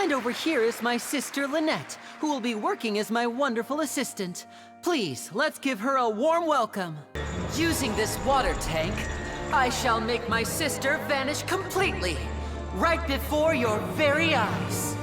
And over here is my sister Lynette, who will be working as my wonderful assistant. Please, let's give her a warm welcome. Using this water tank, I shall make my sister vanish completely, right before your very eyes.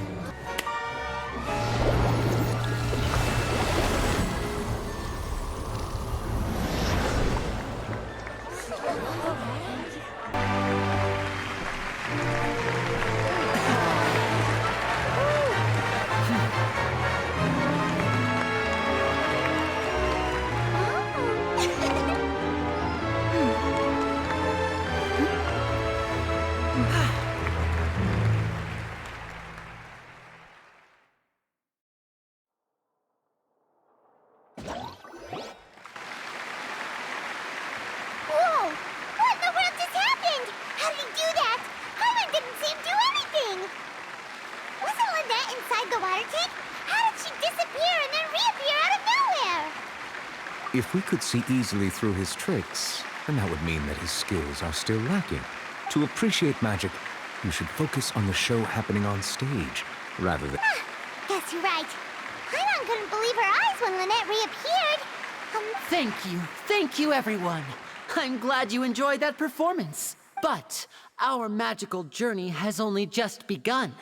If we could see easily through his tricks, then that would mean that his skills are still lacking. To appreciate magic, you should focus on the show happening on stage, rather than... Guess you're right. Paimon couldn't believe her eyes when Lynette reappeared. Thank you everyone. I'm glad you enjoyed that performance. But our magical journey has only just begun.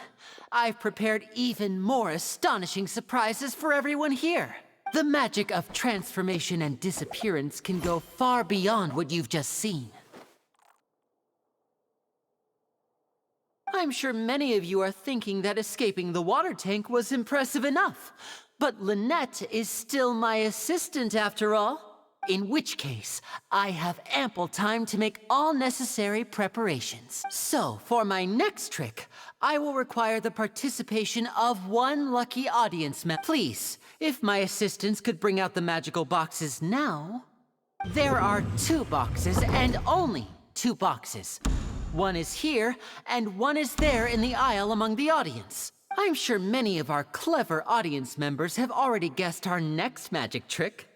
I've prepared even more astonishing surprises for everyone here. The magic of transformation and disappearance can go far beyond what you've just seen. I'm sure many of you are thinking that escaping the water tank was impressive enough. But Lynette is still my assistant after all. In which case, I have ample time to make all necessary preparations. So, for my next trick, I will require the participation of one lucky audience member. Please, if my assistants could bring out the magical boxes now. There are 2 boxes and only 2 boxes. One is here and one is there in the aisle among the audience. I'm sure many of our clever audience members have already guessed our next magic trick.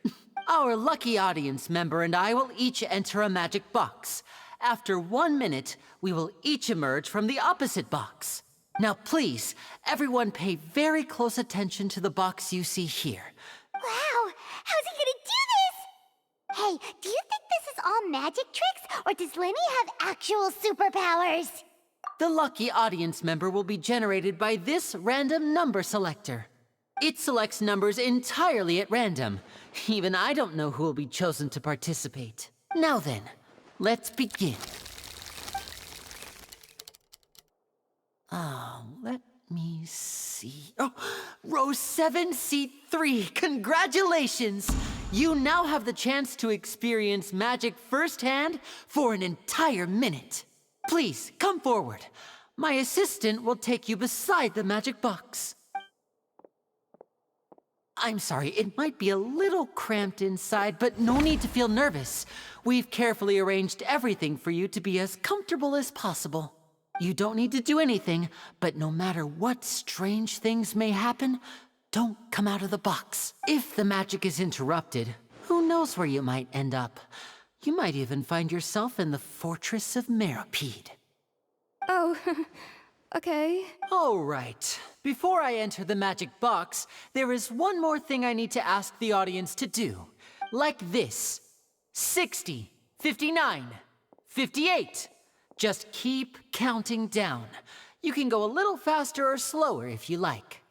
Our lucky audience member and I will each enter a magic box. After 1 minute, we will each emerge from the opposite box. Now please, everyone pay very close attention to the box you see here. Wow! How's he gonna do this? Hey, do you think this is all magic tricks, or does Lenny have actual superpowers? The lucky audience member will be generated by this random number selector. It selects numbers entirely at random. Even I don't know who will be chosen to participate. Now then, let's begin. Let me see. Oh, row 7, seat 3. Congratulations! You now have the chance to experience magic firsthand for an entire minute. Please, come forward. My assistant will take you beside the magic box. I'm sorry, it might be a little cramped inside, but no need to feel nervous. We've carefully arranged everything for you to be as comfortable as possible. You don't need to do anything, but no matter what strange things may happen, don't come out of the box. If the magic is interrupted, who knows where you might end up? You might even find yourself in the Fortress of Meropide. Oh, okay. All right. Before I enter the magic box, there is one more thing I need to ask the audience to do. Like this. 60, 59, 58. Just keep counting down. You can go a little faster or slower if you like.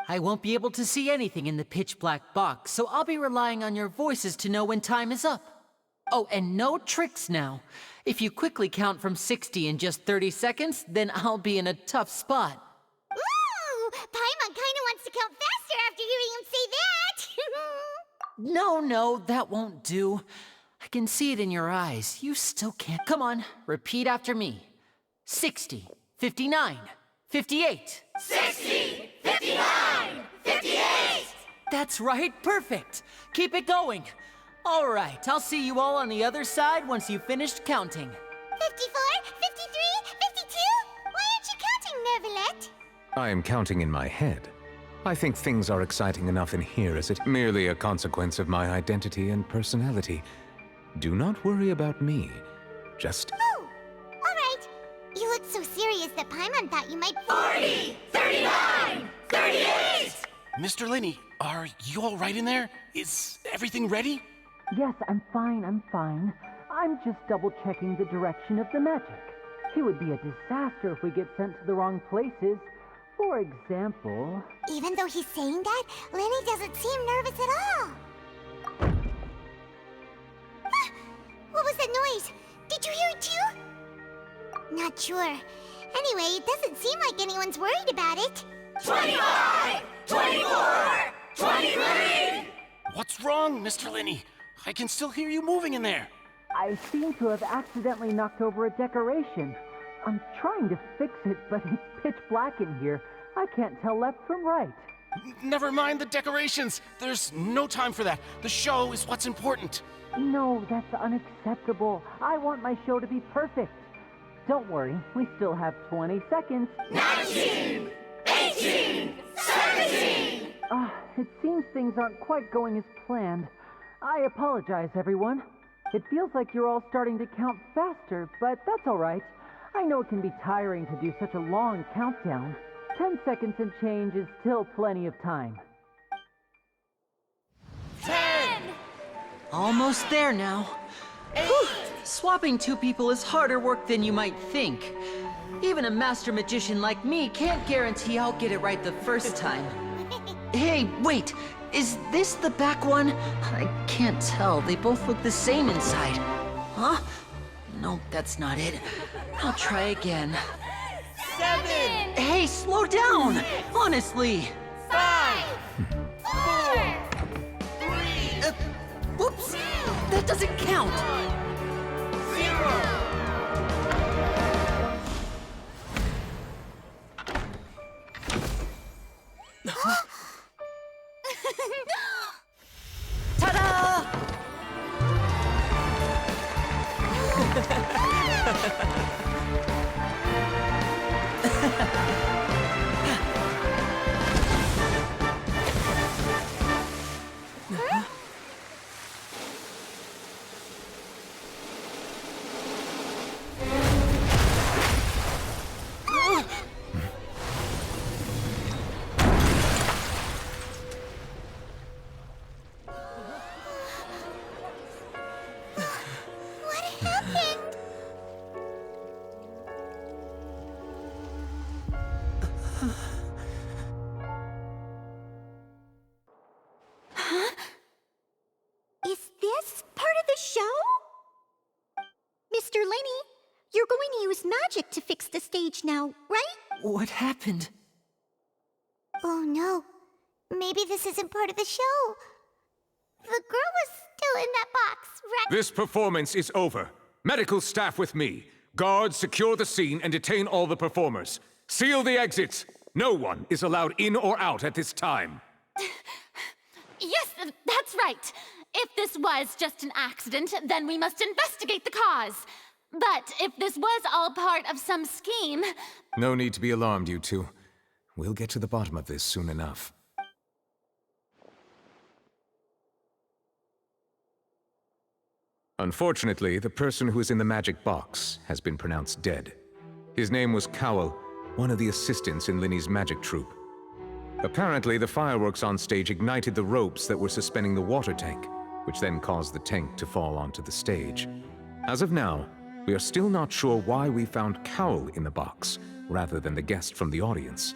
I won't be able to see anything in the pitch black box, so I'll be relying on your voices to know when time is up. Oh, and no tricks now. If you quickly count from 60 in just 30 seconds, then I'll be in a tough spot. Ooh! Paimon kinda wants to count faster after hearing him say that! No, that won't do. I can see it in your eyes. You still can't. Come on, repeat after me. 60, 59, 58. 60, 59, 58! That's right, perfect. Keep it going. All right, I'll see you all on the other side once you've finished counting. 54, 53, 52? Why aren't you counting, Nouvelle? I am counting in my head. I think things are exciting enough in here as it merely a consequence of my identity and personality. Do not worry about me. Just... Oh, all right. You looked so serious that Paimon thought you might... 40, 39, 38! Mr. Linney, are you all right in there? Is everything ready? Yes, I'm fine. I'm just double-checking the direction of the magic. It would be a disaster if we get sent to the wrong places. For example... Even though he's saying that, Lenny doesn't seem nervous at all. What was that noise? Did you hear it too? Not sure. Anyway, it doesn't seem like anyone's worried about it. 25, 24, 23! What's wrong, Mr. Linney? I can still hear you moving in there. I seem to have accidentally knocked over a decoration. I'm trying to fix it, but it's pitch black in here. I can't tell left from right. Never mind the decorations. There's no time for that. The show is what's important. No, that's unacceptable. I want my show to be perfect. Don't worry, we still have 20 seconds. 19, 18, 17! It seems things aren't quite going as planned. I apologize, everyone. It feels like you're all starting to count faster, but that's all right. I know it can be tiring to do such a long countdown. 10 seconds and change is still plenty of time. 10, Almost there now. 8, Whew. Swapping two people is harder work than you might think. Even a master magician like me can't guarantee I'll get it right the first time. Hey, wait! Is this the back one? I can't tell. They both look the same inside. Huh? No, that's not it. I'll try again. 7, Hey, slow down! Honestly! 5, 4, 3, Whoops! That doesn't count! 0! Ta-da! What happened? Is this part of the show? Mr. Linney, you're going to use magic to fix the stage now, right? What happened? Oh no. Maybe this isn't part of the show. The girl was still in that box, right? This performance is over. Medical staff with me. Guards, secure the scene and detain all the performers. Seal the exits. No one is allowed in or out at this time. Yes, that's right. If this was just an accident, then we must investigate the cause. But if this was all part of some scheme... No need to be alarmed, you two. We'll get to the bottom of this soon enough. Unfortunately, the person who is in the magic box has been pronounced dead. His name was Cowell, one of the assistants in Linney's magic troupe. Apparently, the fireworks on stage ignited the ropes that were suspending the water tank, which then caused the tank to fall onto the stage. As of now, we are still not sure why we found Cowell in the box, rather than the guest from the audience.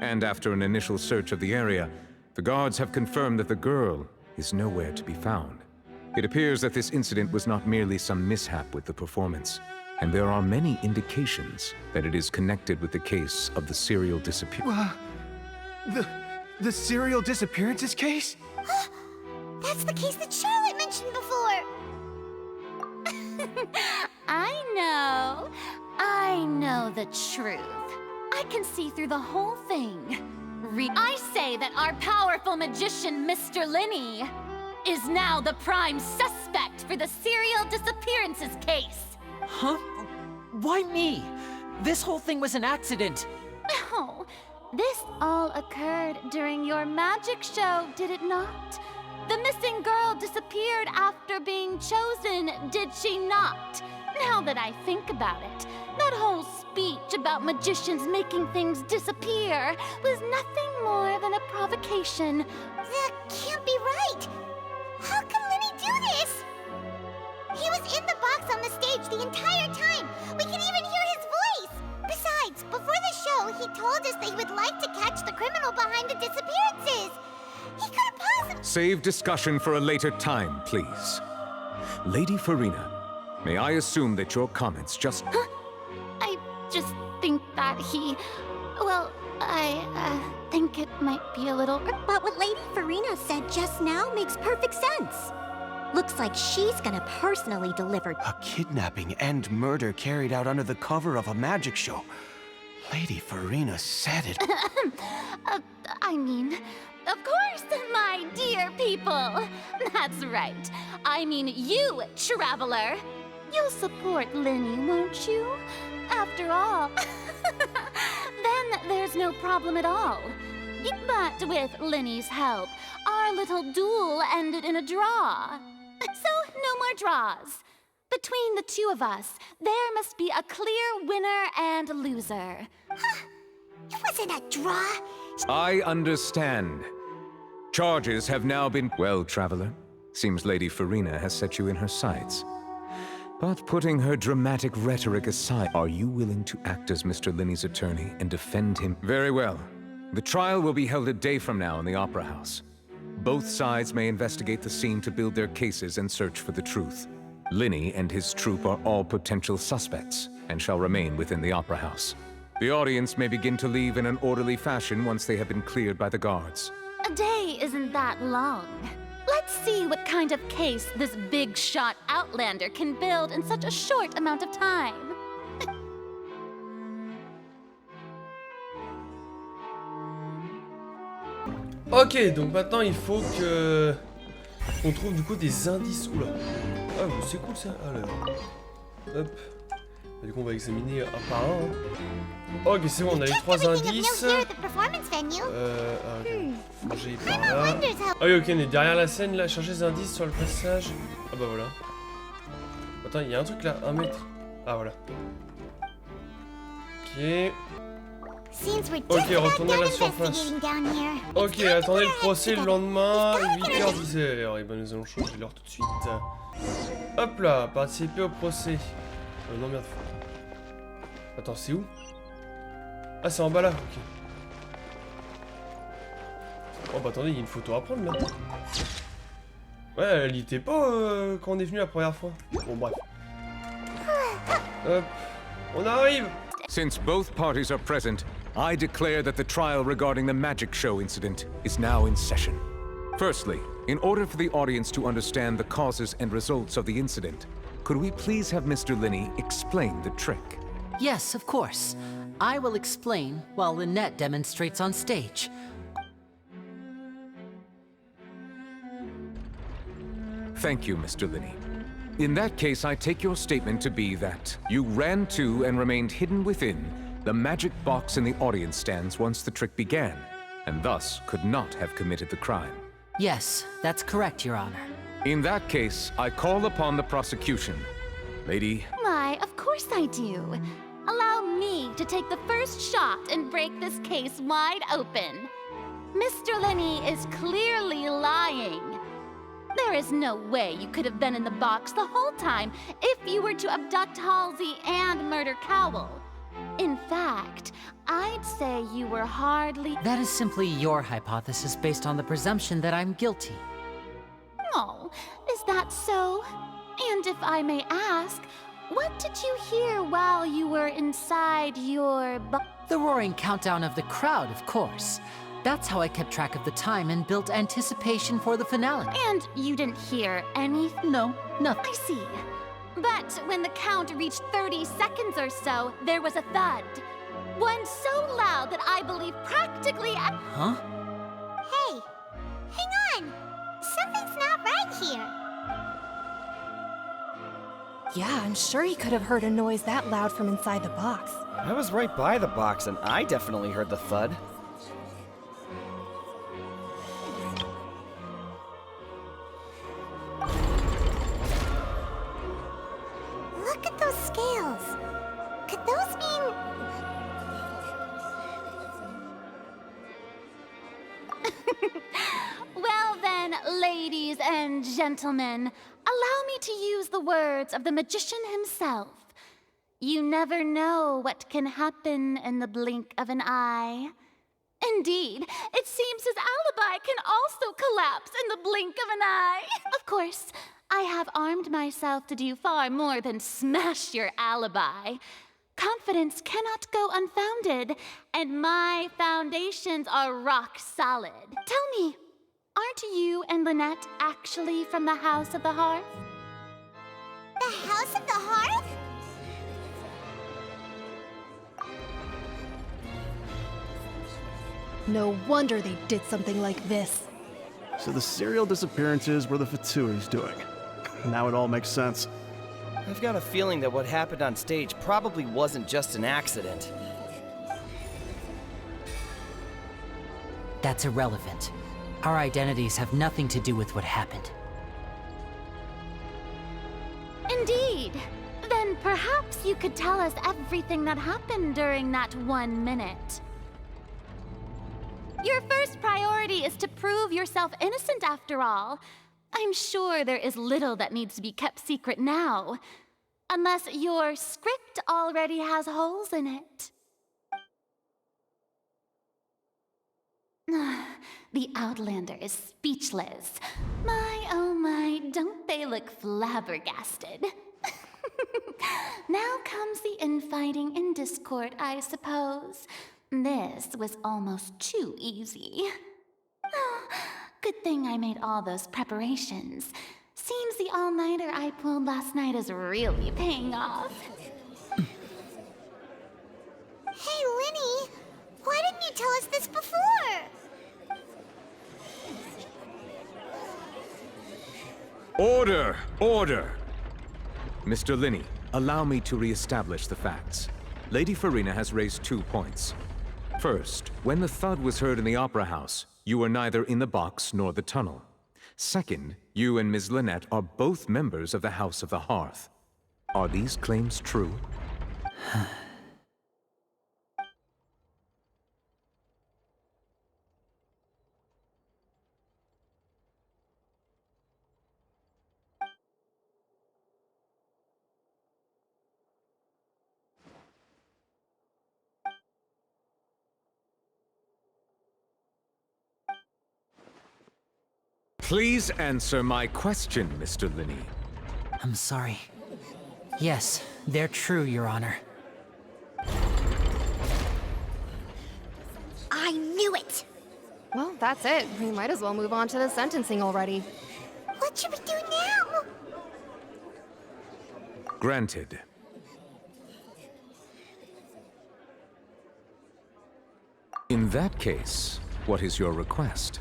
And after an initial search of the area, the guards have confirmed that the girl is nowhere to be found. It appears that this incident was not merely some mishap with the performance, and there are many indications that it is connected with the case of the serial disappearance. The serial disappearances case? That's the case that Charlotte mentioned before. I know the truth. I can see through the whole thing. I say that our powerful magician, Mr. Linney, is now the prime suspect for the serial disappearances case. Huh? Why me? This whole thing was an accident. Oh, this all occurred during your magic show, did it not? The missing girl disappeared after being chosen, did she not? Now that I think about it, that whole speech about magicians making things disappear was nothing more than a provocation. That can't be right. How can Lenny do this? He was in the box on the stage the entire time. We can even hear his voice. Besides, before the show, he told us that he would like to catch the criminal behind the disappearances. He couldn't possibly... Save discussion for a later time, please. Lady Furina, may I assume that your comments just... I just think that he... Well, I think it might be a little... But what Lady Furina said just now makes perfect sense. Looks like she's gonna personally deliver... A kidnapping and murder carried out under the cover of a magic show. Lady Furina said it. I mean, of course, my dear people. That's right. I mean you, traveler. You'll support Lenny, won't you? After all, then there's no problem at all. But with Lenny's help, our little duel ended in a draw. So no more draws. Between the two of us, there must be a clear winner and loser. It wasn't a draw. I understand. Charges have now been... Well, traveler, seems Lady Furina has set you in her sights. But putting her dramatic rhetoric aside, are you willing to act as Mr. Linney's attorney and defend him? Very well. The trial will be held a day from now in the Opera House. Both sides may investigate the scene to build their cases and search for the truth. Linney and his troupe are all potential suspects and shall remain within the Opera House. The audience may begin to leave in an orderly fashion once they have been cleared by the guards. A day isn't that long. Let's see what kind of case this big shot outlander can build in such a short amount of time. Ok, donc maintenant il faut que... on trouve du coup des indices. Oula. Ah, c'est cool ça. Alors. Hop. Du coup on va examiner un par un. Ok, c'est bon, on a les 3 indices. Ah, ok. Manger par là. Ah oui, ok, on est derrière la scène là. Chercher des indices sur le passage. Ah bah voilà. Attends, il y a un truc là, 1 mètre. Ah voilà. Ok. Ok, retournez à la surface. Ok, attendez le procès le lendemain, 8h-10h. Et ben nous allons changer l'heure tout de suite. Hop là, participer au procès. Non merde. Attends, c'est où? Ah, c'est en bas là, ok. Oh bah attendez, il y a une photo à prendre maintenant. Ouais, elle y était pas quand on est venu la première fois. Bon bref. Hop, on arrive. Since both parties are present, I declare that the trial regarding the magic show incident is now in session. Firstly, in order for the audience to understand the causes and results of the incident, could we please have Mr. Linney explain the trick? Yes, of course. I will explain while Lynette demonstrates on stage. Thank you, Mr. Linney. In that case, I take your statement to be that you ran to and remained hidden within the magic box in the audience stands once the trick began, and thus could not have committed the crime. Yes, that's correct, Your Honor. In that case, I call upon the prosecution. Lady... Why, of course I do. Allow me to take the first shot and break this case wide open. Mr. Linney is clearly lying. There is no way you could have been in the box the whole time if you were to abduct Halsey and murder Cowell. In fact, I'd say you were hardly... That is simply your hypothesis based on the presumption that I'm guilty. Oh, is that so? And if I may ask, what did you hear while you were inside your The roaring countdown of the crowd, of course. That's how I kept track of the time and built anticipation for the finale. And you didn't hear anything? No, nothing. I see. But when the count reached 30 seconds or so, there was a thud. One so loud that I believe practically... Huh? Hey, hang on. Something's not right here. Yeah, I'm sure he could have heard a noise that loud from inside the box. I was right by the box and I definitely heard the thud. Look at those those mean... Well then, ladies and gentlemen, allow me to use the words of the magician himself. You never know what can happen in the blink of an eye. Indeed, it seems his alibi can also collapse in the blink of an eye. Of course, I have armed myself to do far more than smash your alibi. Confidence cannot go unfounded, and my foundations are rock solid. Tell me, aren't you and Lynette actually from the House of the Hearth? The House of the Hearth? No wonder they did something like this. So the serial disappearances were the Fatui's doing. Now it all makes sense. I've got a feeling that what happened on stage probably wasn't just an accident. That's irrelevant. Our identities have nothing to do with what happened. Indeed. Then perhaps you could tell us everything that happened during that 1 minute. Your first priority is to prove yourself innocent after all. I'm sure there is little that needs to be kept secret now. Unless your script already has holes in it. The Outlander is speechless. My, oh my, don't they look flabbergasted? Now comes the infighting and discord, I suppose. This was almost too easy. Good thing I made all those preparations. Seems the all-nighter I pulled last night is really paying off. Hey, Linny, why didn't you tell us this before? Order! Order! Mr. Linney, allow me to re-establish the facts. Lady Furina has raised 2 points. First, when the thud was heard in the Opera House, you were neither in the box nor the tunnel. Second, you and Ms. Lynette are both members of the House of the Hearth. Are these claims true? Please answer my question, Mr. Linney. I'm sorry. Yes, they're true, Your Honor. I knew it! Well, that's it. We might as well move on to the sentencing already. What should we do now? Granted. In that case, what is your request?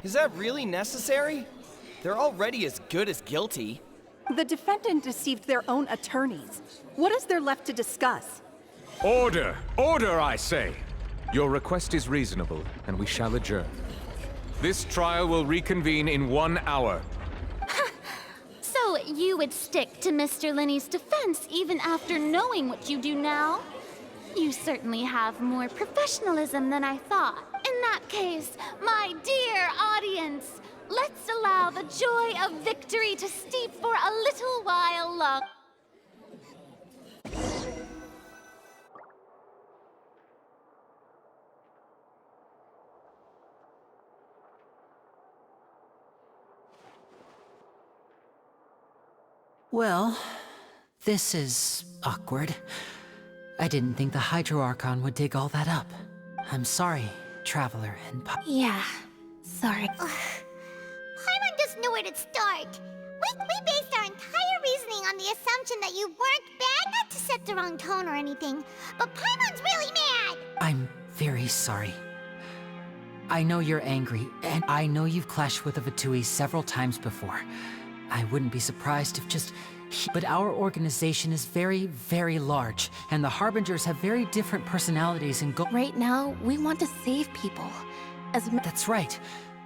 Is that really necessary? They're already as good as guilty. The defendant deceived their own attorneys. What is there left to discuss? Order! Order, I say! Your request is reasonable, and we shall adjourn. This trial will reconvene in 1 hour. So you would stick to Mr. Linney's defense even after knowing what you do now? You certainly have more professionalism than I thought. In that case, my dear audience, let's allow the joy of victory to steep for a little while longer. Well, this is awkward. I didn't think the Hydro-Archon would dig all that up. I'm sorry, Traveler and Yeah, sorry. Paimon just knew where to start. We based our entire reasoning on the assumption that you weren't bad, not to set the wrong tone or anything, but Paimon's really mad! I'm very sorry. I know you're angry, and I know you've clashed with the Fatui several times before. I wouldn't be surprised if just... But our organization is very, very large, and the Harbingers have very different personalities and Right now, we want to save people. That's right.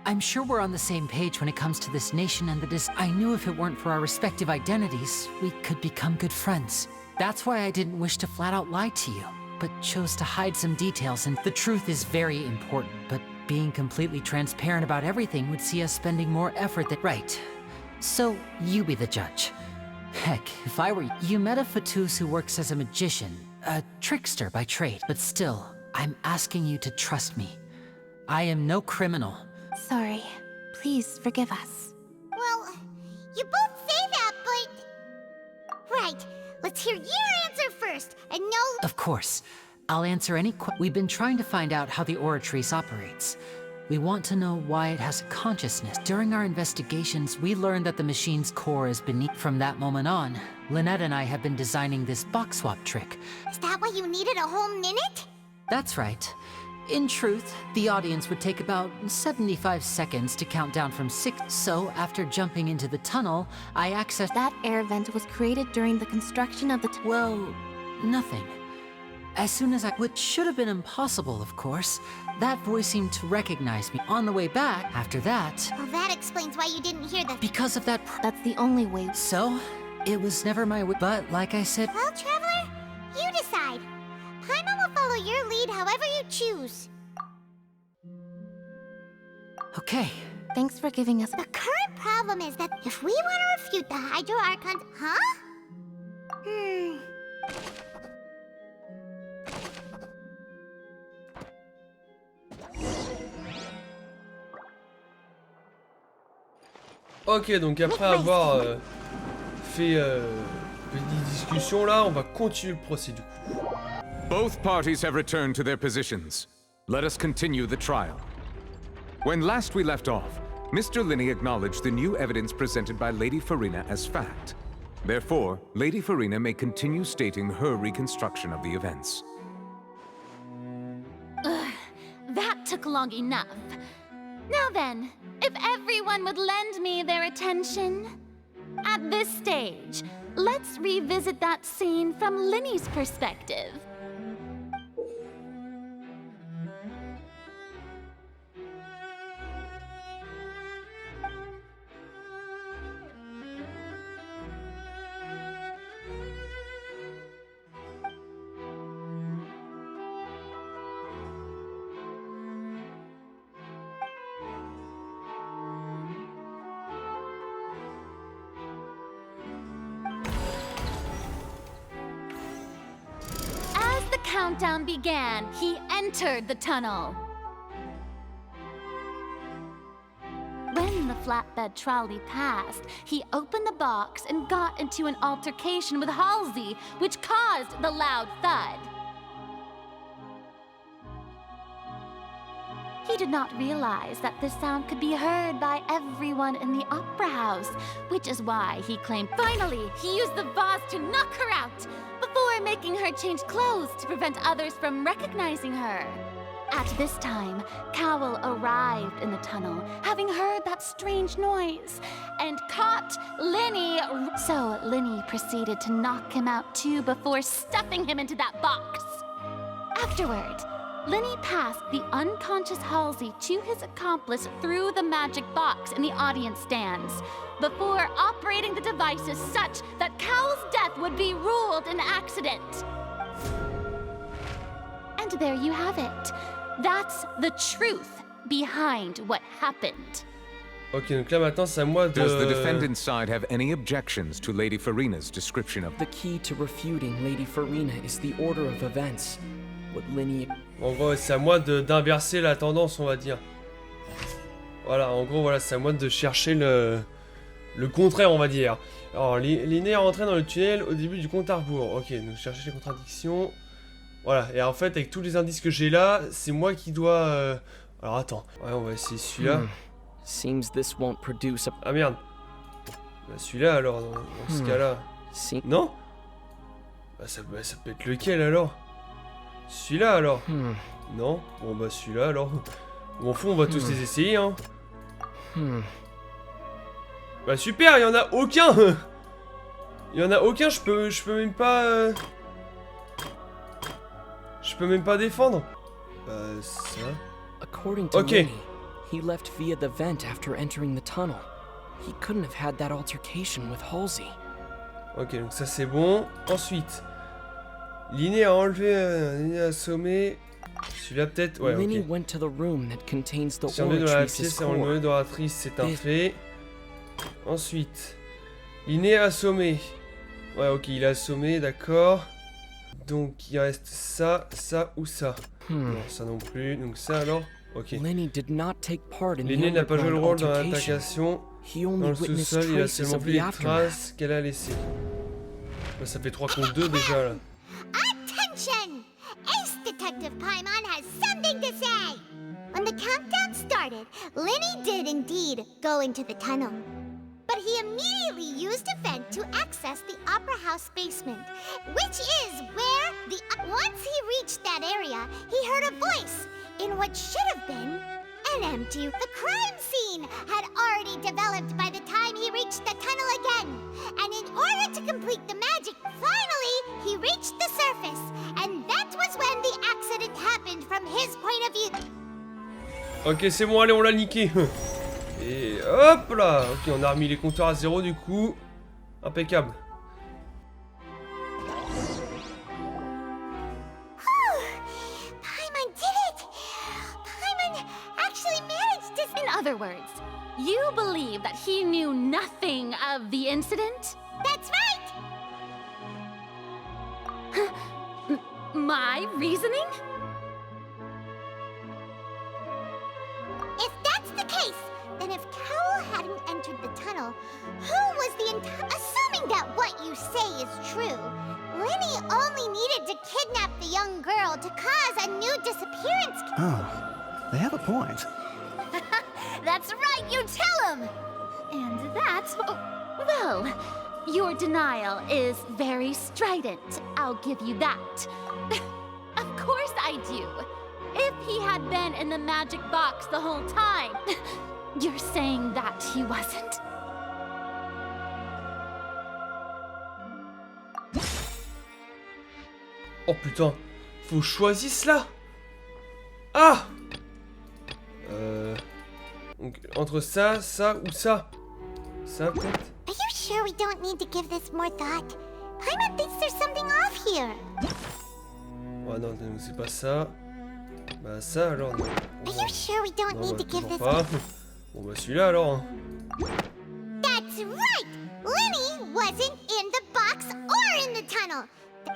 I'm sure we're on the same page when it comes to this nation and I knew if it weren't for our respective identities, we could become good friends. That's why I didn't wish to flat out lie to you, but chose to hide some details, and the truth is very important, but being completely transparent about everything would see us spending more effort than— Right. So, you be the judge. Heck, if I were you met a Fatus who works as a magician, a trickster by trade, but still, I'm asking you to trust me. I am no criminal. Sorry. Please forgive us. Well, you both say that, but... Right. Let's hear your answer first, and no... Of course. I'll answer any We've been trying to find out how the Oratrice operates. We want to know why it has a consciousness. During our investigations, we learned that the machine's core is beneath. From that moment on, Lynette and I have been designing this box swap trick. Is that why you needed a whole minute? That's right. In truth, the audience would take about 75 seconds to count down from 6. So, after jumping into the tunnel, I accessed— That air vent was created during the construction of the Well, nothing. As soon as which should have been impossible, of course, that voice seemed to recognize me. On the way back, after that— Well, that explains why you didn't hear the— Because of that— That's the only way. So, it was never my way. But, like I said— Well, Traveler, you decide. Paimon will follow your lead however you choose. Okay. Thanks for giving us— The current problem is that if we want to refute the Hydro Archons— Huh? Ok, donc après avoir fait petite discussion là, on va continuer le procès du coup. Both parties have returned to their positions. Let us continue the trial. When last we left off, Mr. Linney acknowledged the new evidence presented by Lady Furina as fact. Therefore, Lady Furina may continue stating her reconstruction of the events. That took long enough. Now then, if everyone would lend me their attention. At this stage, let's revisit that scene from Linney's perspective. Countdown began, he entered the tunnel. When the flatbed trolley passed, he opened the box and got into an altercation with Halsey, which caused the loud thud. He did not realize that this sound could be heard by everyone in the opera house, which is why he claimed— Finally, he used the vase to knock her out, before making her change clothes to prevent others from recognizing her. At this time, Cowell arrived in the tunnel, having heard that strange noise, and caught Linney. So Linney proceeded to knock him out too before stuffing him into that box. Afterward, Linney passed the unconscious Halsey to his accomplice through the magic box in the audience stands, before operating the devices such that Cowell's death would be ruled an accident. And there you have it. That's the truth behind what happened. Ok, donc là maintenant c'est à moi de... Does the defendant's side have any objections to Lady Furina's description of... The key to refuting Lady Furina is the order of events. What Linney... En gros, c'est à moi d'inverser la tendance, on va dire. Voilà, en gros, voilà, c'est à moi de chercher le contraire, on va dire. Alors, Linney est rentré dans le tunnel au début du compte à rebours. Ok, donc chercher les contradictions. Voilà, et en fait, avec tous les indices que j'ai là, c'est moi qui dois... Alors, attends. Ouais, on va essayer celui-là. Seems this won't produce a... Ah, merde. Bah, celui-là, alors, dans ce cas-là. Non bah, ça peut être lequel, alors? Celui-là, alors? Non? Bon, bah, celui-là, alors. Bon, au fond, on va tous les essayer, hein. Bah, super, il y en a aucun. Il y en a aucun, je peux même pas... Je peux même pas défendre. Bah, ça... According to Ok. Linney, He left via the vent after entering the tunnel. He couldn't have had that altercation with Halsey. Ok, donc ça c'est bon. Ensuite, Linné a enlevé Linné a assommé. Celui-là peut-être. Ouais, Lenny ok. went to the room that contains the Si on est dans la Oratrice's pièce et on core. le d'oratrice, c'est un fait. Ensuite, Linné a assommé. Ouais, ok, il a assommé, d'accord. Donc il reste ça, ça ou ça. Non, ça non plus. Donc ça alors. Ok. Lenny did not take part in the Linné n'a pas joué le underground rôle dans altercation. l'altercation. He Dans only le witnessed sous-sol, il a traces seulement of vu the les aftermath. traces qu'elle a laissées. Bah, ça fait 3 contre 2 déjà là. Attention! Ace Detective Paimon has something to say! When the countdown started, Lenny did indeed go into the tunnel. But he immediately used a vent to access the Opera House basement, which is where the... Once he reached that area, he heard a voice in what should have been an empty... The crime scene had already developed by the time he reached the tunnel again. And in order to complete the magic, finally, he reached the surface. And that was when the accident happened from his point of view. Ok, c'est bon, allez, on l'a niqué. Et hop là. Ok, on a remis les compteurs à 0 du coup. Impeccable. Paimon did it! Paimon actually managed to... In other words, you believe that he knew nothing of the incident? That's right! My reasoning? If that's the case, then if Cowell hadn't entered the tunnel, who was the entire... Assuming that what you say is true, Lenny only needed to kidnap the young girl to cause a new disappearance... Oh, they have a point. That's right, you tell him! And that's... Well, your denial is very strident, I'll give you that. Of course I do. If he had been in the magic box the whole time, you're saying that he wasn't? Oh putain, faut choisir cela. Ah. Donc entre ça, ça ou ça. Ça peut-être. Are you sure we don't need to give this more thought? Paimon thinks there's something off here. Ouais non, donc c'est pas ça. Bah ça alors non. Are you sure we don't Non, need bah, to give toujours this... pas. Bon bah celui-là alors. Hein. That's right! Lenny wasn't in the box or in the tunnel.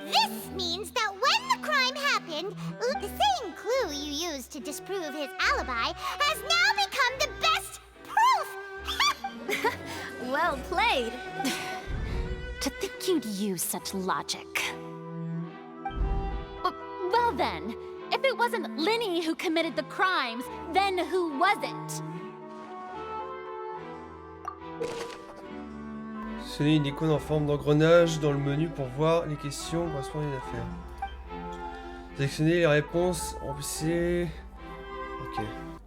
This means that when the crime happened, the same clue you used to disprove his alibi has now become the best proof! Well played. To think you'd use such logic. Well then, if it wasn't Lenny who committed the crimes, then who was it? Sélectionnez une icône en forme d'engrenage dans le menu pour voir les questions correspondant à une affaire. Sélectionnez les réponses, remplissez... Ok.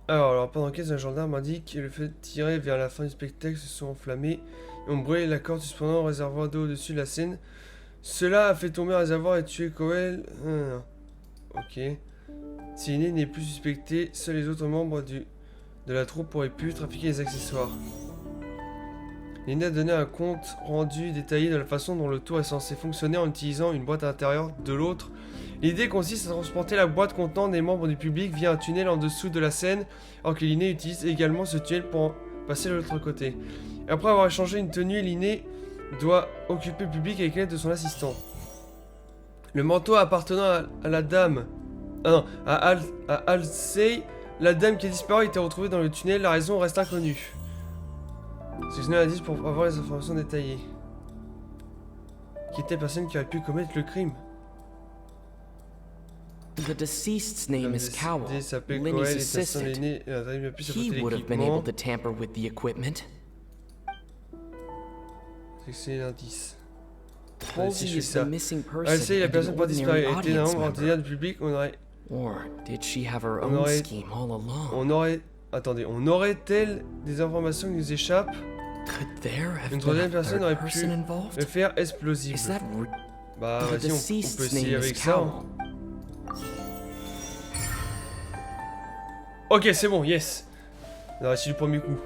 Alors pendant qu'un gendarme indique que le feu tiré vers la fin du spectacle se sont enflammés et ont brûlé la corde suspendant au réservoir d'eau au-dessus de la scène. Cela a fait tomber un réservoir et tué Cowell. Ok. Si Linné n'est plus suspecté, seuls les autres membres de la troupe auraient pu trafiquer les accessoires. Linné a donné un compte rendu détaillé de la façon dont le tour est censé fonctionner en utilisant une boîte à l'intérieur de l'autre. L'idée consiste à transporter la boîte contenant des membres du public via un tunnel en dessous de la scène, alors que Linné utilise également ce tunnel pour passer de l'autre côté. Après avoir échangé une tenue, Linné doit occuper le public avec l'aide de son assistant. Le manteau appartenant à la dame... Ah non, à Halsey, la dame qui a disparu a été retrouvée dans le tunnel, la raison reste inconnue. Sélectionnez l'indice pour avoir les informations détaillées. Qui était la personne qui aurait pu commettre le crime? The deceased's name is Cowell, Lenny's assistant. He would have been able to tamper with the equipment. Sélectionnez l'indice. Halsey is the missing person Halsey, la and personne an pas disparue, ordinary était un audience membre member. ordinaire du public, on aurait... Or did she have her own scheme all along? On aurait... Attendez, on aurait-elle des informations qui nous échappent? Une troisième personne aurait pu le faire explosible. Bah vas-y, on peut essayer avec ça. Hein. Ok, c'est bon, yes. On a réussi du premier coup.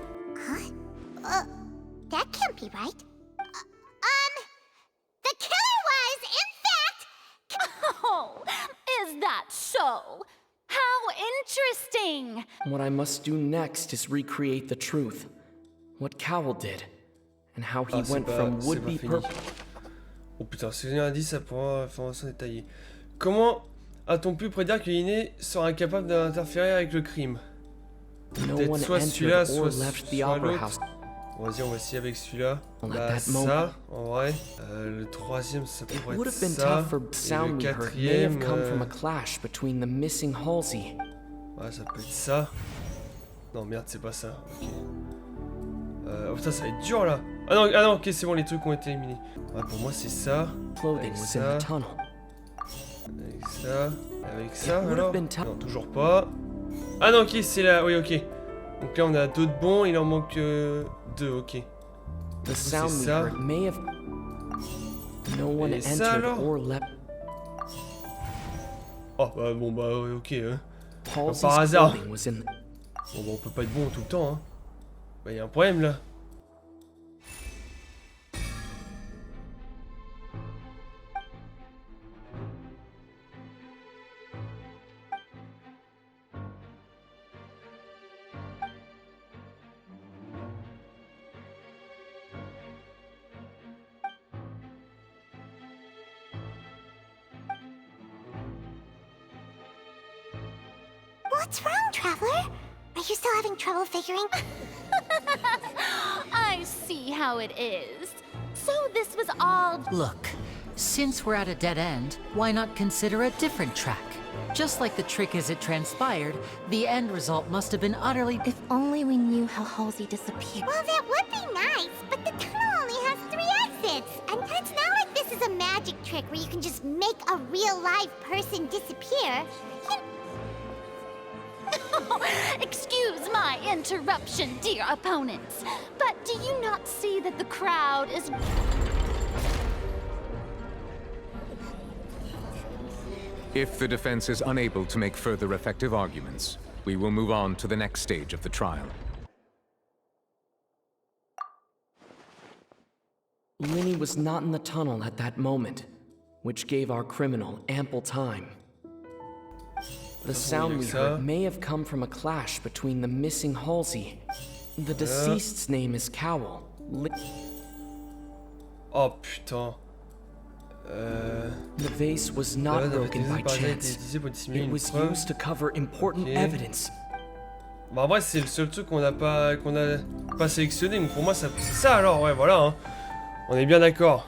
That can't be right. The killer was, in fact... Oh, is that so? How interesting! What I must do next is recreate the truth. What Cowell did, and how he went from would-be purple. Oh putain, c'est un indice, ça pourra information détaillée. Comment a-t-on pu prédire que l'inné sera incapable d'interférer avec le crime? Peut-être soit celui-là, soit l'autre. Vas-y, on va essayer avec celui-là. Bah, ça, en vrai. Le troisième, ça pourrait être ça. Et le quatrième... Ouais, ça peut être ça. Non, merde, c'est pas ça. Ok. Oh putain, ça va être dur, là. Ah non, ok, c'est bon, les trucs ont été éliminés. Ouais, pour moi, c'est ça. Avec ça. Avec ça. Avec ça, alors. Non, toujours pas. Ah non, ok, c'est là. Oui, ok. Donc là, on a 2 de bons, il en manque 2, ok. C'est ça. Et ça, alors. Oh, bah bon, bah ok. Par hasard. Bon, bah, on peut pas être bon tout le temps, hein. Bah, y a un problème, là. What's wrong, Traveler? Are you still having trouble figuring? I see how it is. So this was all... Look, since we're at a dead end, why not consider a different track? Just like the trick as it transpired, the end result must have been utterly... If only we knew how Halsey disappeared. Well, that would be nice, but the tunnel only has 3 exits. And it's not like this is a magic trick where you can just make a real live person disappear. Excuse my interruption, dear opponents, but do you not see that the crowd is... If the defense is unable to make further effective arguments, we will move on to the next stage of the trial. Linny was not in the tunnel at that moment, which gave our criminal ample time. The sound we heard may have come from a clash between the missing Halsey. The deceased's name is Cowell. Oh putain. The vase was not broken by chance. It was used to cover important evidence. Bah en vrai c'est le seul truc qu'on a pas sélectionné, donc pour moi c'est ça alors, ouais voilà hein. On est bien d'accord.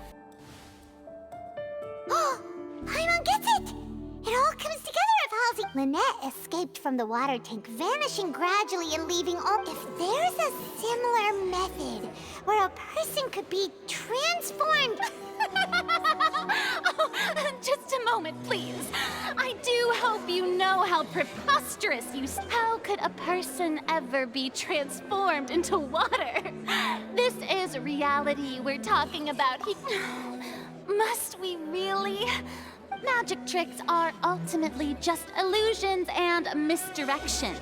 Lynette escaped from the water tank, vanishing gradually and leaving all... If there's a similar method where a person could be transformed... Oh, just a moment, please. I do hope you know how preposterous you... How could a person ever be transformed into water? This is reality we're talking about. Must we really... Magic tricks are ultimately just illusions and misdirection.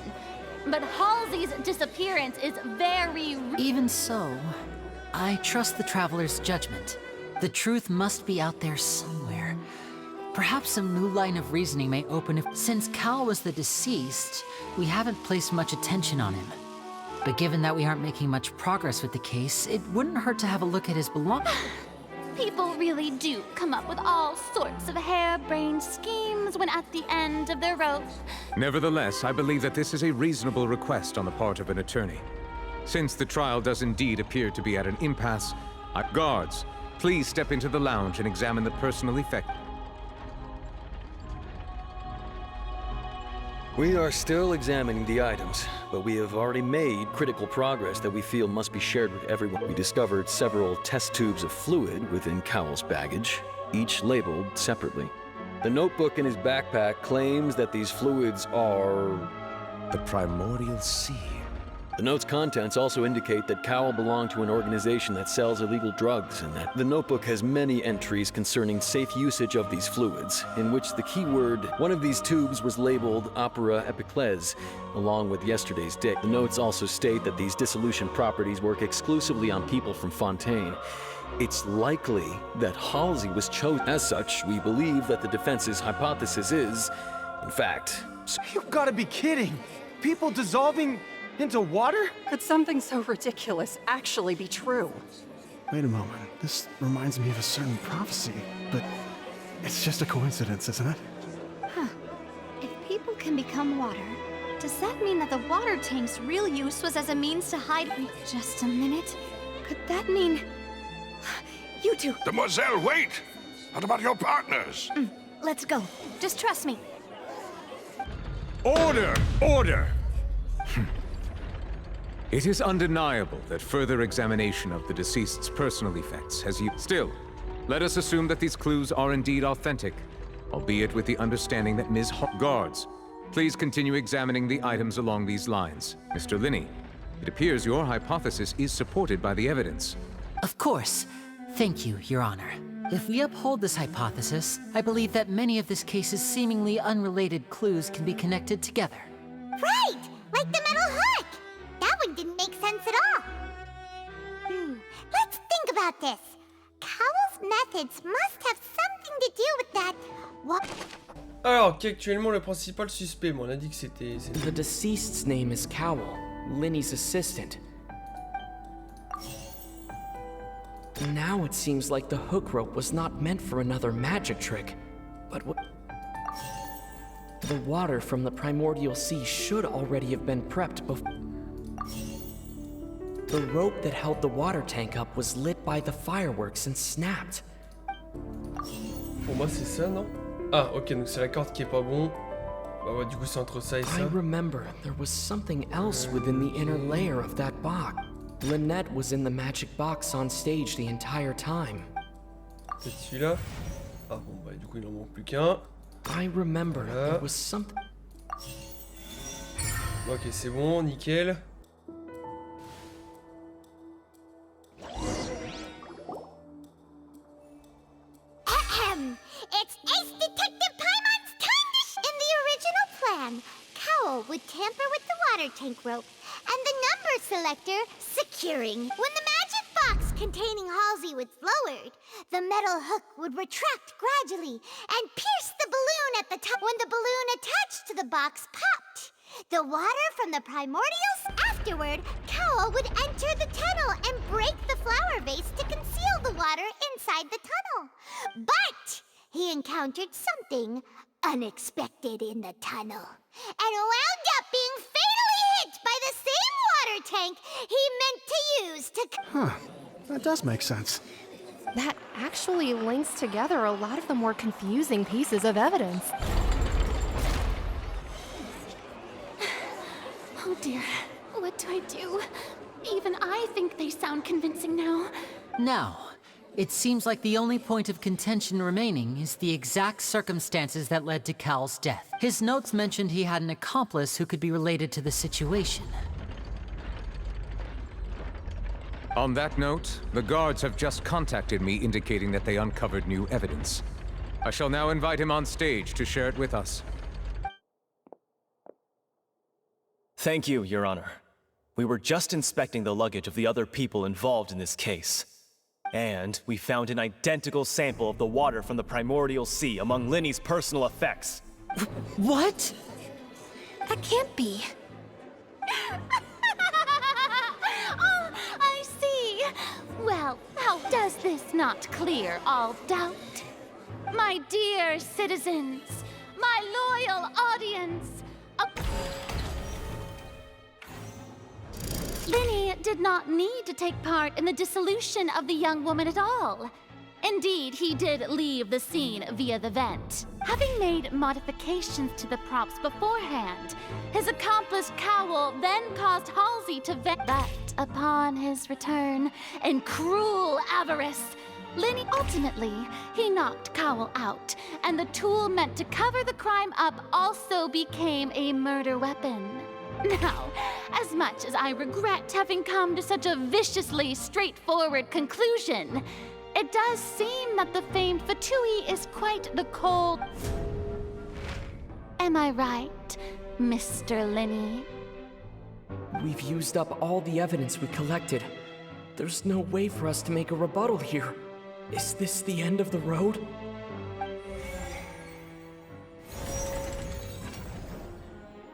But Halsey's disappearance is very... Even so, I trust the Traveler's judgment. The truth must be out there somewhere. Perhaps some new line of reasoning may open if... Since Cal was the deceased, we haven't placed much attention on him. But given that we aren't making much progress with the case, it wouldn't hurt to have a look at his belongings. People really do come up with all sorts of harebrained schemes when at the end of their rope. Nevertheless, I believe that this is a reasonable request on the part of an attorney. Since the trial does indeed appear to be at an impasse, guards, please step into the lounge and examine the personal effect. We are still examining the items, but we have already made critical progress that we feel must be shared with everyone. We discovered several test tubes of fluid within Cowell's baggage, each labeled separately. The notebook in his backpack claims that these fluids are... the primordial sea. The note's contents also indicate that Cowell belonged to an organization that sells illegal drugs, and that the notebook has many entries concerning safe usage of these fluids, in which the keyword, one of these tubes was labeled Opera Epiclese, along with yesterday's date. The notes also state that these dissolution properties work exclusively on people from Fontaine. It's likely that Halsey was chosen. As such, we believe that the defense's hypothesis is, in fact... You've gotta be kidding! People dissolving into water? Could something so ridiculous actually be true? Wait a moment. This reminds me of a certain prophecy, but it's just a coincidence, isn't it? Huh. If people can become water, does that mean that the water tank's real use was as a means to hide? Just a minute. Could that mean... You two. Demoiselle, wait! What about your partners? Let's go. Just trust me. Order! Order! It is undeniable that further examination of the deceased's personal effects has you... Still, let us assume that these clues are indeed authentic, albeit with the understanding that Ms. Guards, please continue examining the items along these lines. Mr. Linney, it appears your hypothesis is supported by the evidence. Of course. Thank you, Your Honor. If we uphold this hypothesis, I believe that many of this case's seemingly unrelated clues can be connected together. Right! Like the metal hook! That one didn't make sense at all. Let's think about this. Cowell's methods must have something to do with that. What? Alors, qui est actuellement le principal suspect? Bon, on a dit que c'était... The deceased's name is Cowell, Linny's assistant. Now it seems like the hook rope was not meant for another magic trick, but the water from the primordial sea should already have been prepped before. The rope that held the water tank up was lit by the fireworks and snapped. Pour moi, c'est ça, non? Ah, ok, donc c'est la corde qui est pas bon. Bah ouais, du coup, c'est entre ça et ça. I remember there was something else within the inner layer of that box. Lynette was in the magic box on stage the entire time. C'est celui-là. Ah bon, bah du coup, il en manque plus qu'un. I remember there was something. Ok, c'est bon, nickel. It's Ace Detective Paimon's time in the original plan. Cowell would tamper with the water tank rope, and the number selector securing. When the magic box containing Halsey was lowered, the metal hook would retract gradually and pierce the balloon at the top. When the balloon attached to the box popped, the water from the primordials. Afterward, Cowell would enter the tunnel and break the flower vase to conceal the water inside the tunnel. But he encountered something unexpected in the tunnel and wound up being fatally hit by the same water tank he meant to use to... Huh. That does make sense. That actually links together a lot of the more confusing pieces of evidence. Oh dear, what do I do? Even I think they sound convincing now. Now, it seems like the only point of contention remaining is the exact circumstances that led to Cal's death. His notes mentioned he had an accomplice who could be related to the situation. On that note, the guards have just contacted me indicating that they uncovered new evidence. I shall now invite him on stage to share it with us. Thank you, Your Honor. We were just inspecting the luggage of the other people involved in this case. And we found an identical sample of the water from the primordial sea among Linny's personal effects. What? That can't be. Oh, I see. Well, how does this not clear all doubt? My dear citizens, my loyal audience, Linny did not need to take part in the dissolution of the young woman at all. Indeed, he did leave the scene via the vent. Having made modifications to the props beforehand, his accomplice Cowell then caused Halsey to vent. But upon his return, in cruel avarice, Linny ultimately, he knocked Cowell out, and the tool meant to cover the crime up also became a murder weapon. Now, as much as I regret having come to such a viciously straightforward conclusion, it does seem that the famed Fatui is quite the cold... Am I right, Mr. Linny? We've used up all the evidence we collected. There's no way for us to make a rebuttal here. Is this the end of the road?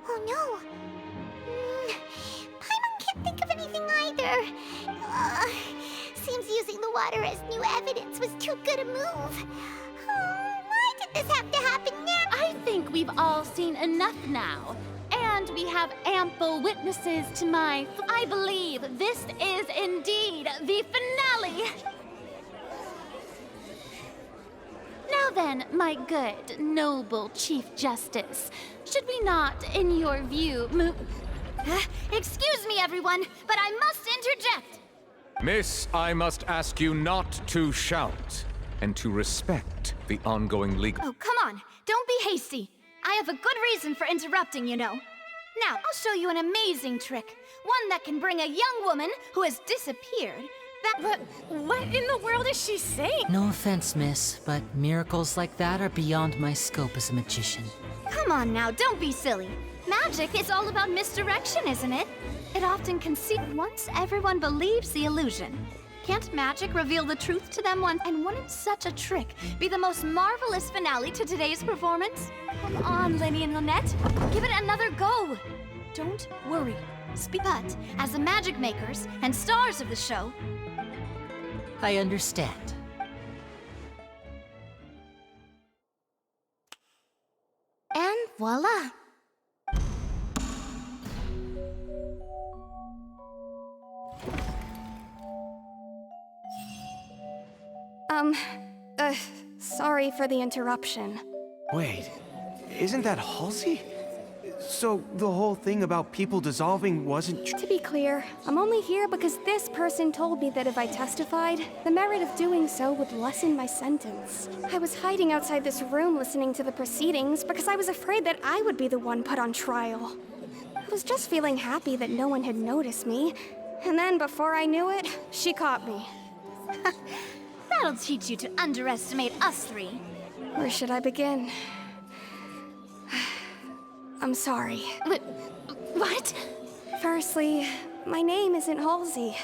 Oh no! Paimon can't think of anything either. Seems using the water as new evidence was too good a move. Why did this have to happen now? I think we've all seen enough now. And we have ample witnesses to my... I believe this is indeed the finale! Now then, my good, noble Chief Justice, should we not, in your view, move... Excuse me, everyone, but I must interject! Miss, I must ask you not to shout, and to respect the ongoing legal... Oh, come on! Don't be hasty! I have a good reason for interrupting, you know. Now, I'll show you an amazing trick. One that can bring a young woman who has disappeared. What in the world is she saying? No offense, miss, but miracles like that are beyond my scope as a magician. Come on now, don't be silly. Magic is all about misdirection, isn't it? It often conceals once everyone believes the illusion. Can't magic reveal the truth to them once? And wouldn't such a trick be the most marvelous finale to today's performance? Come on, Linny and Lynette. Give it another go. Don't worry. But as the magic makers and stars of the show... I understand. And voila. Sorry for the interruption. Wait, isn't that Halsey? So the whole thing about people dissolving wasn't To be clear, I'm only here because this person told me that if I testified, the merit of doing so would lessen my sentence. I was hiding outside this room listening to the proceedings because I was afraid that I would be the one put on trial. I was just feeling happy that no one had noticed me, and then before I knew it, she caught me. That'll teach you to underestimate us three. Where should I begin? I'm sorry. What? Firstly, my name isn't Halsey.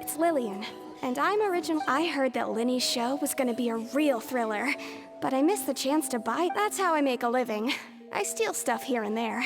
It's Lillian. And I'm original. I heard that Linny's show was gonna be a real thriller, but I missed the chance to buy. That's how I make a living. I steal stuff here and there.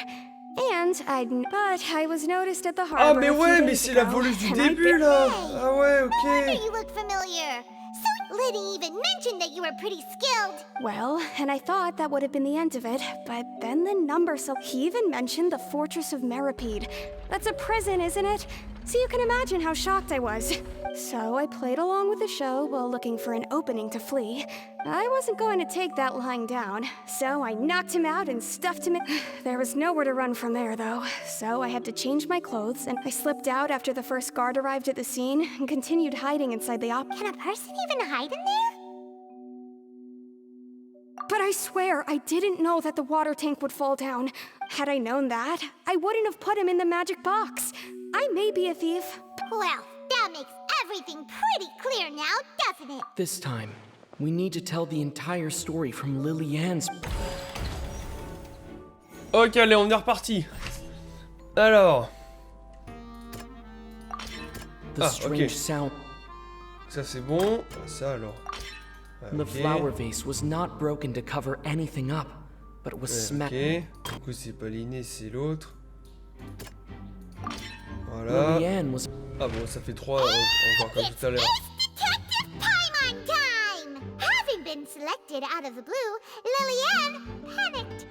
And I was noticed at the harbor. Ah mais ouais, mais c'est la voleuse du début là. Ah ouais, ok. No wonder you look familiar. So Liddy even mentioned that you were pretty skilled. Well, and I thought that would have been the end of it, but then the number, so he even mentioned the Fortress of Meripede. That's a prison, isn't it? So you can imagine how shocked I was. So I played along with the show while looking for an opening to flee. I wasn't going to take that lying down, so I knocked him out and stuffed him in. There was nowhere to run from there, though, so I had to change my clothes, and I slipped out after the first guard arrived at the scene and continued hiding inside the Can a person even hide in there? But I swear, I didn't know that the water tank would fall down. Had I known that, I wouldn't have put him in the magic box. I may be a thief. Well, that makes everything pretty clear now, doesn't it? This time, we need to tell the entire story from Lily-Ann's... Ok, allez, on est reparti. Alors... The strange sound. Ça c'est bon. Ça alors. The flower vase was not broken to cover anything up, but it was smashed. Ok. Du coup, c'est pas l'inné, c'est l'autre. Voilà. Lily-Ann was... Ah bon, ça fait 3 encore comme tout à l'heure. Detective Paimon time! Having been selected out of the blue, Lily-Ann panicked.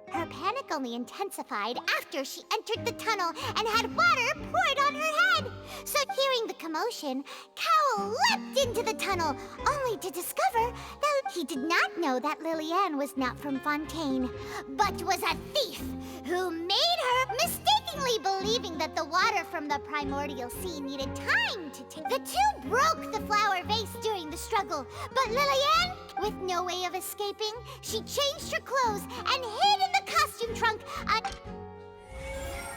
Her panic only intensified after she entered the tunnel and had water poured on her head. So hearing the commotion, Cowell leapt into the tunnel, only to discover that he did not know that Lily-Ann was not from Fontaine, but was a thief who made her mistakenly believing that the water from the primordial sea needed time to take. The two broke the flower vase during the struggle, but Lily-Ann, with no way of escaping, she changed her clothes and hid in the costume trunk.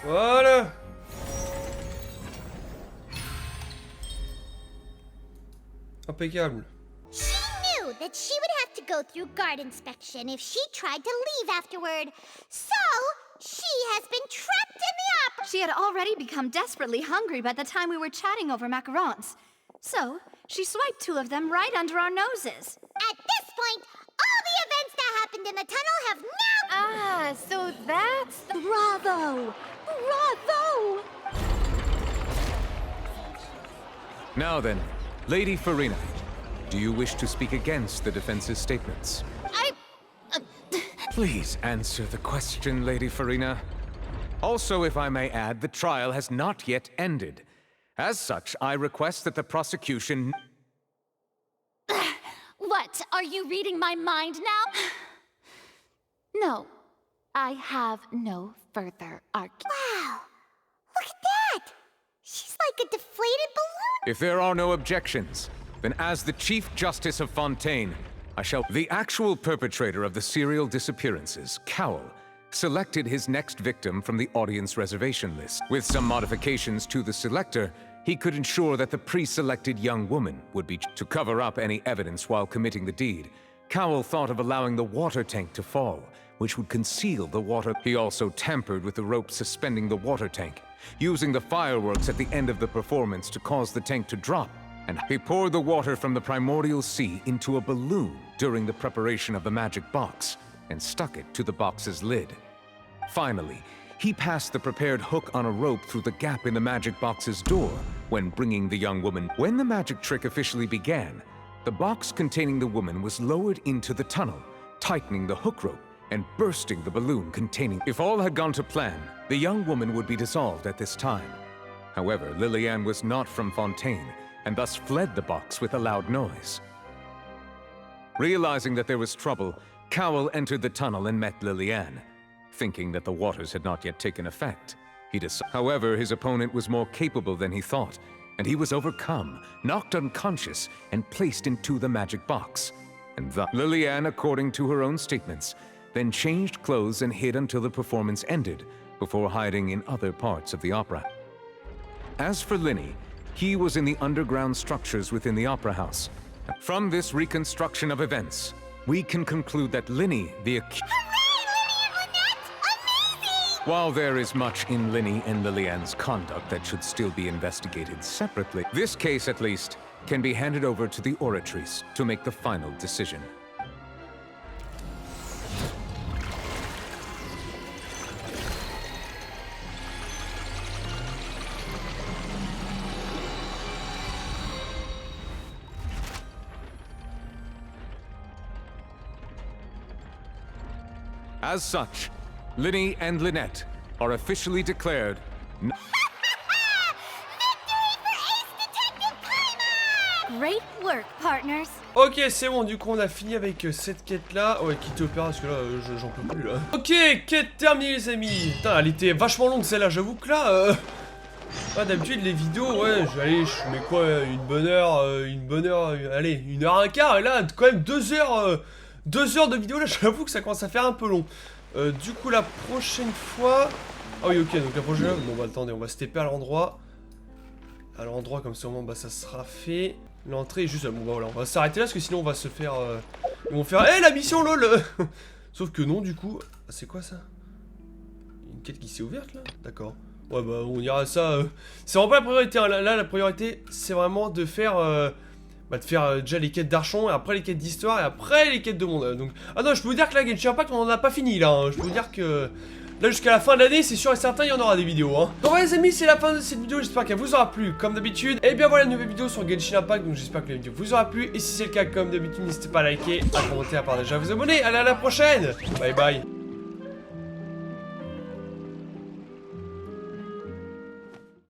Voilà. Impeccable. She knew that she would have to go through guard inspection if she tried to leave afterward. So, she has been trapped in the opera. She had already become desperately hungry by the time we were chatting over macarons. So, she swiped 2 of them right under our noses. At this point, all the events that happened in the tunnel have now... Ah, so that's... Bravo! Bravo! Now then, Lady Furina, do you wish to speak against the defense's statements? Please answer the question, Lady Furina. Also, if I may add, the trial has not yet ended. As such, I request that the prosecution... What? Are you reading my mind now? No. I have no further argument. Wow! Look at that! She's like a deflated balloon! If there are no objections, then as the Chief Justice of Fontaine, I shall... The actual perpetrator of the serial disappearances, Cowell, selected his next victim from the audience reservation list. With some modifications to the selector, he could ensure that the pre-selected young woman would be... To cover up any evidence while committing the deed, Cowell thought of allowing the water tank to fall, which would conceal the water. He also tampered with the rope suspending the water tank, using the fireworks at the end of the performance to cause the tank to drop. And he poured the water from the primordial sea into a balloon during the preparation of the magic box, and stuck it to the box's lid. Finally, he passed the prepared hook on a rope through the gap in the magic box's door when bringing the young woman. When the magic trick officially began, the box containing the woman was lowered into the tunnel, tightening the hook rope and bursting the balloon containing... If all had gone to plan, the young woman would be dissolved at this time. However, Lillian was not from Fontaine, and thus fled the box with a loud noise. Realizing that there was trouble, Cowell entered the tunnel and met Lillian, thinking that the waters had not yet taken effect. However, his opponent was more capable than he thought, and he was overcome, knocked unconscious, and placed into the magic box. And thus, Lillian, according to her own statements, then changed clothes and hid until the performance ended, before hiding in other parts of the opera. As for Linny, he was in the underground structures within the opera house. From this reconstruction of events, we can conclude that Linny, the While there is much in Linny and Lillian's conduct that should still be investigated separately, this case, at least, can be handed over to the Oratrice to make the final decision. As such, Linny and Lynette are officially declared... Great work, partners. Ok, c'est bon, du coup on a fini avec cette quête là. Ouais, quitter opéra parce que là, j'en peux plus là. Ok, quête terminée les amis. Putain, elle était vachement longue celle-là, j'avoue que là... d'habitude les vidéos, ouais, je mets quoi, une bonne heure, allez, 1h15, et là, quand même 2 heures... 2 heures de vidéo, là, j'avoue que ça commence à faire un peu long. Du coup, la prochaine fois... Ah oui, ok, donc la prochaine... Bon, bah, attendez, on va se taper à l'endroit. À l'endroit, comme ça, au moins, bah, ça sera fait. L'entrée est juste... Bon, bah, voilà, on va s'arrêter là, parce que sinon, on va se faire... Ils vont faire... Eh, la mission, lol. Sauf que non, du coup... C'est quoi, ça? Une quête qui s'est ouverte, là? D'accord. Ouais, bah, on ira ça... C'est vraiment pas la priorité, hein. Là, la priorité, c'est vraiment de faire... déjà les quêtes d'Archon, et après les quêtes d'histoire, et après les quêtes de monde. Donc... Ah non, je peux vous dire que là, Genshin Impact, on en a pas fini là. Hein. Je peux vous dire que là, jusqu'à la fin de l'année, c'est sûr et certain, il y en aura des vidéos. Hein. Donc, voilà, les amis, c'est la fin de cette vidéo. J'espère qu'elle vous aura plu, comme d'habitude. Et bien voilà, une nouvelle vidéo sur Genshin Impact. Donc, j'espère que la vidéo vous aura plu. Et si c'est le cas, comme d'habitude, n'hésitez pas à liker, à commenter, à partager, à vous abonner. Allez, à la prochaine. Bye bye.